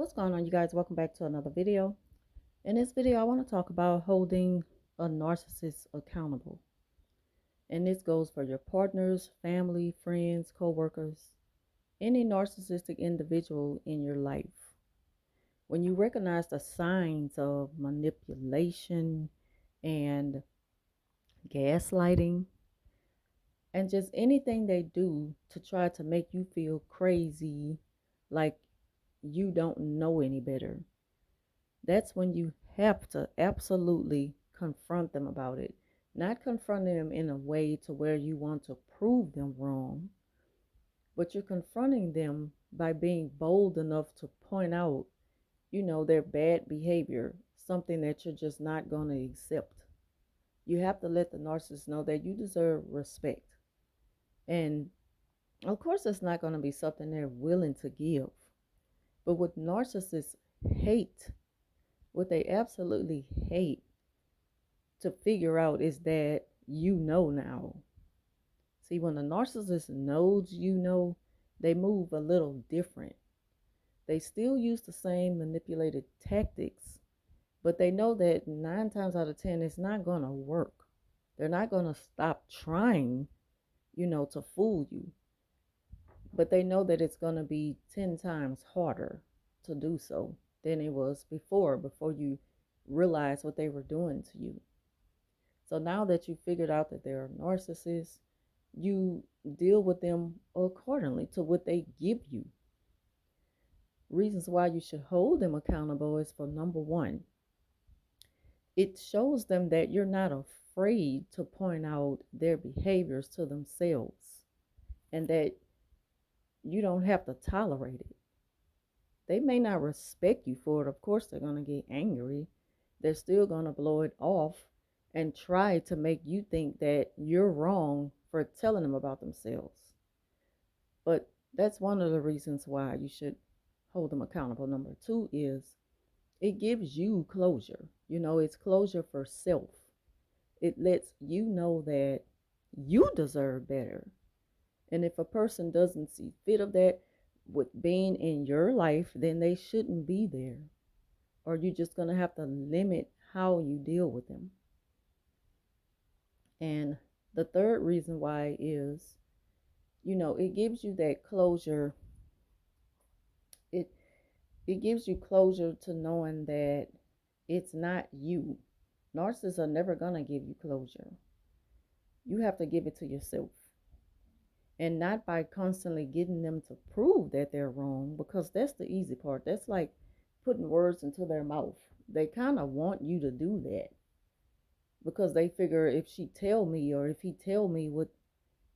What's going on, you guys? Welcome back to another video. In this video, I want to talk about holding a narcissist accountable. And this goes for your partners, family, friends, co-workers, any narcissistic individual in your life. When you recognize the signs of manipulation and gaslighting and just anything they do to try to make you feel crazy, like you don't know any better, that's when you have to absolutely confront them about it. Not confronting them in a way to where you want to prove them wrong, but you're confronting them by being bold enough to point out, their bad behavior, something that you're just not going to accept. You have to let the narcissist know that you deserve respect. And of course, it's not going to be something they're willing to give. But what narcissists hate, what they absolutely hate to figure out is that you know now. See, when the narcissist knows you know, they move a little different. They still use the same manipulated tactics, but they know that 9 times out of 10 it's not going to work. They're not going to stop trying, to fool you, but they know that it's going to be 10 times harder to do so than it was before you realize what they were doing to you. So now that you figured out that they're a narcissist, you deal with them accordingly to what they give you. Reasons why you should hold them accountable is for number one, it shows them that you're not afraid to point out their behaviors to themselves and that you don't have to tolerate it. They may not respect you for it. Of course, they're going to get angry. They're still going to blow it off and try to make you think that you're wrong for telling them about themselves. But that's one of the reasons why you should hold them accountable. Number two is it gives you closure. It's closure for self. It lets you know that you deserve better. And if a person doesn't see fit of that with being in your life, then they shouldn't be there. Or you're just going to have to limit how you deal with them. And the third reason why is, it gives you that closure. It it gives you closure to knowing that it's not you. Narcissists are never going to give you closure. You have to give it to yourself. And not by constantly getting them to prove that they're wrong, because that's the easy part. That's like putting words into their mouth. They kind of want you to do that because they figure if she tell me or if he tell me what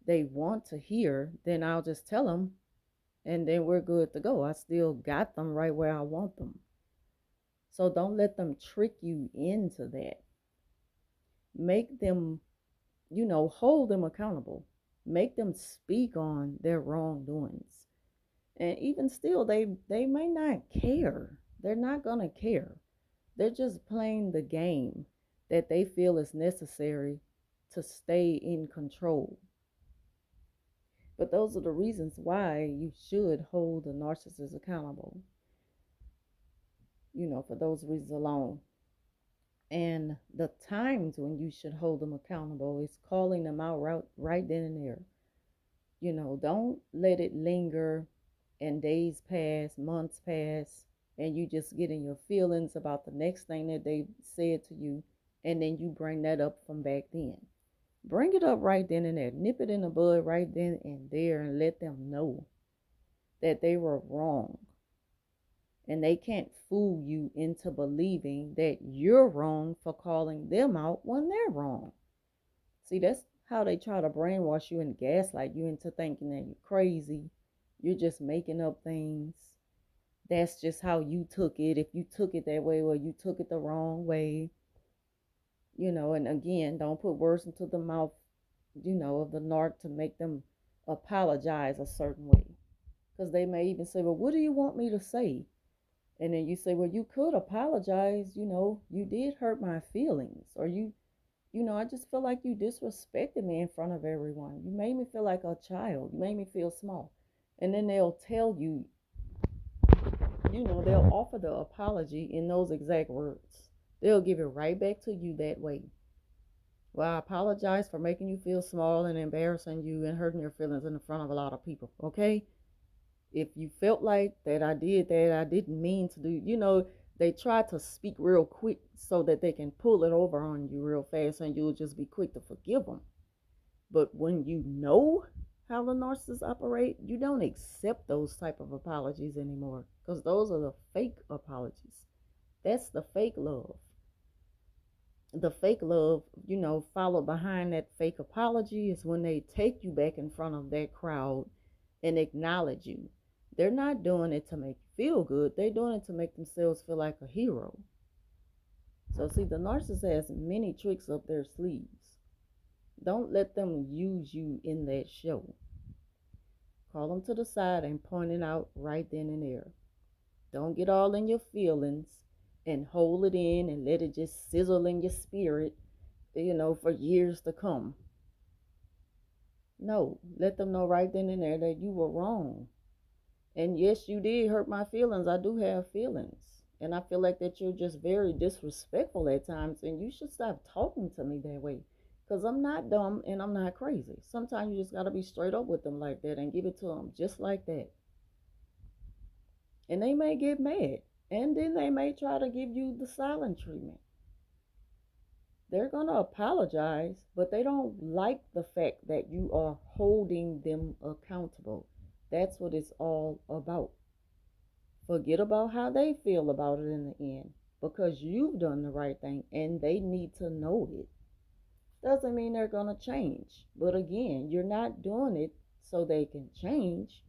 they want to hear, then I'll just tell them and then we're good to go. I still got them right where I want them. So don't let them trick you into that. Make them, hold them accountable. Make them speak on their wrongdoings. And even still, they may not care. They're not going to care. They're just playing the game that they feel is necessary to stay in control. But those are the reasons why you should hold a narcissist accountable, for those reasons alone. And the times when you should hold them accountable is calling them out right then and there. Don't let it linger and days pass, months pass, and you just get in your feelings about the next thing that they said to you, and then you bring that up from back then. Bring it up right then and there. Nip it in the bud right then and there and let them know that they were wrong. And they can't fool you into believing that you're wrong for calling them out when they're wrong. See, that's how they try to brainwash you and gaslight you into thinking that you're crazy. You're just making up things. That's just how you took it. If you took it that way, well, you took it the wrong way. And again, don't put words into the mouth, of the narc to make them apologize a certain way. Because they may even say, well, what do you want me to say? And then you say, well, you could apologize, you did hurt my feelings. Or I just feel like you disrespected me in front of everyone. You made me feel like a child. You made me feel small. And then they'll tell you, they'll offer the apology in those exact words. They'll give it right back to you that way. Well, I apologize for making you feel small and embarrassing you and hurting your feelings in front of a lot of people. Okay? If you felt like that I did that, I didn't mean to do, they try to speak real quick so that they can pull it over on you real fast and you'll just be quick to forgive them. But when you know how the narcissists operate, you don't accept those type of apologies anymore because those are the fake apologies. That's the fake love. The fake love, followed behind that fake apology is when they take you back in front of that crowd and acknowledge you. They're not doing it to make you feel good. They're doing it to make themselves feel like a hero. So see, the narcissist has many tricks up their sleeves. Don't let them use you in that show. Call them to the side and point it out right then and there. Don't get all in your feelings and hold it in and let it just sizzle in your spirit, for years to come. No, let them know right then and there that you were wrong. And yes, you did hurt my feelings. I do have feelings. And I feel like that you're just very disrespectful at times, and you should stop talking to me that way. Because I'm not dumb and I'm not crazy. Sometimes you just got to be straight up with them like that and give it to them just like that. And they may get mad. And then they may try to give you the silent treatment. They're going to apologize, but they don't like the fact that you are holding them accountable. That's what it's all about. Forget about how they feel about it in the end because you've done the right thing and they need to know it. Doesn't mean they're going to change. But again, you're not doing it so they can change.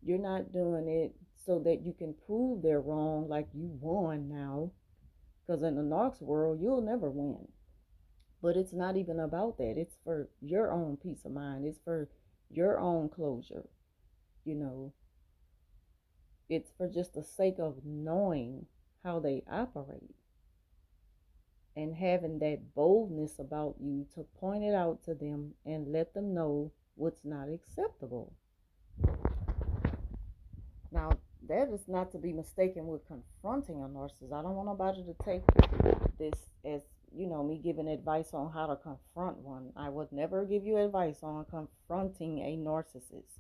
You're not doing it so that you can prove they're wrong like you won now. Because in the narcs world, you'll never win. But it's not even about that. It's for your own peace of mind. It's for your own closure. You know, it's for just the sake of knowing how they operate and having that boldness about you to point it out to them and let them know what's not acceptable. Now, that is not to be mistaken with confronting a narcissist. I don't want nobody to take this as, me giving advice on how to confront one. I would never give you advice on confronting a narcissist.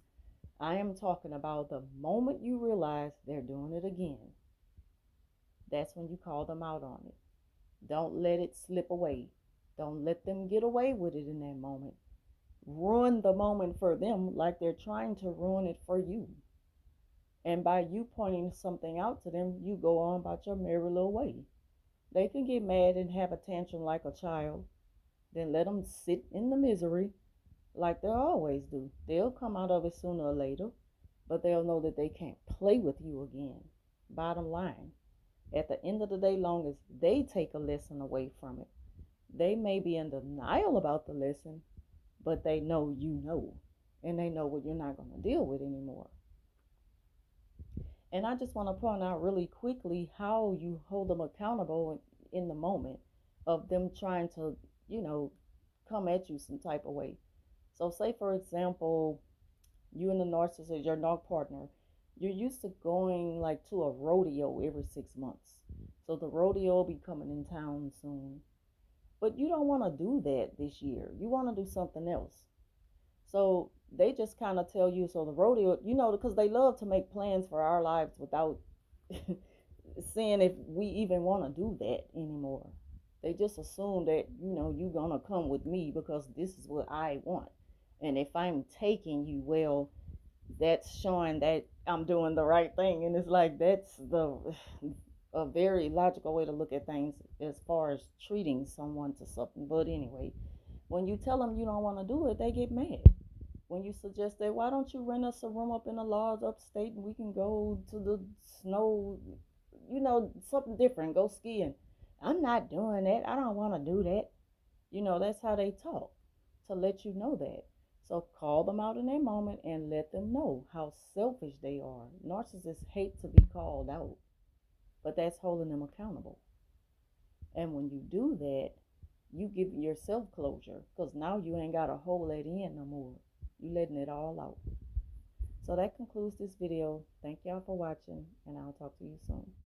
I am talking about the moment you realize they're doing it again. That's when you call them out on it. Don't let it slip away. Don't let them get away with it in that moment. Ruin the moment for them like they're trying to ruin it for you. And by you pointing something out to them, you go on about your merry little way. They can get mad and have a tantrum like a child. Then let them sit in the misery like they always do. They'll come out of it sooner or later, but they'll know that they can't play with you again. Bottom line, at the end of the day, long as they take a lesson away from it, they may be in denial about the lesson, but they know you know, and they know what you're not going to deal with anymore. And I just want to point out really quickly how you hold them accountable in the moment of them trying to, come at you some type of way. So, say for example, you and the narcissist, your narc partner, you're used to going like to a rodeo every 6 months. So the rodeo will be coming in town soon. But you don't want to do that this year. You want to do something else. So they just kind of tell you, so the rodeo, because they love to make plans for our lives without seeing if we even want to do that anymore. They just assume that, you're going to come with me because this is what I want. And if I'm taking you, well, that's showing that I'm doing the right thing. And it's like, that's a very logical way to look at things as far as treating someone to something. But anyway, when you tell them you don't want to do it, they get mad. When you suggest that, why don't you rent us a room up in the lodge upstate and we can go to the snow, something different, go skiing. I'm not doing that. I don't want to do that. That's how they talk, to let you know that. So call them out in their moment and let them know how selfish they are. Narcissists hate to be called out, but that's holding them accountable. And when you do that, you give yourself closure because now you ain't got to hold that in no more. You letting it all out. So that concludes this video. Thank y'all for watching, and I'll talk to you soon.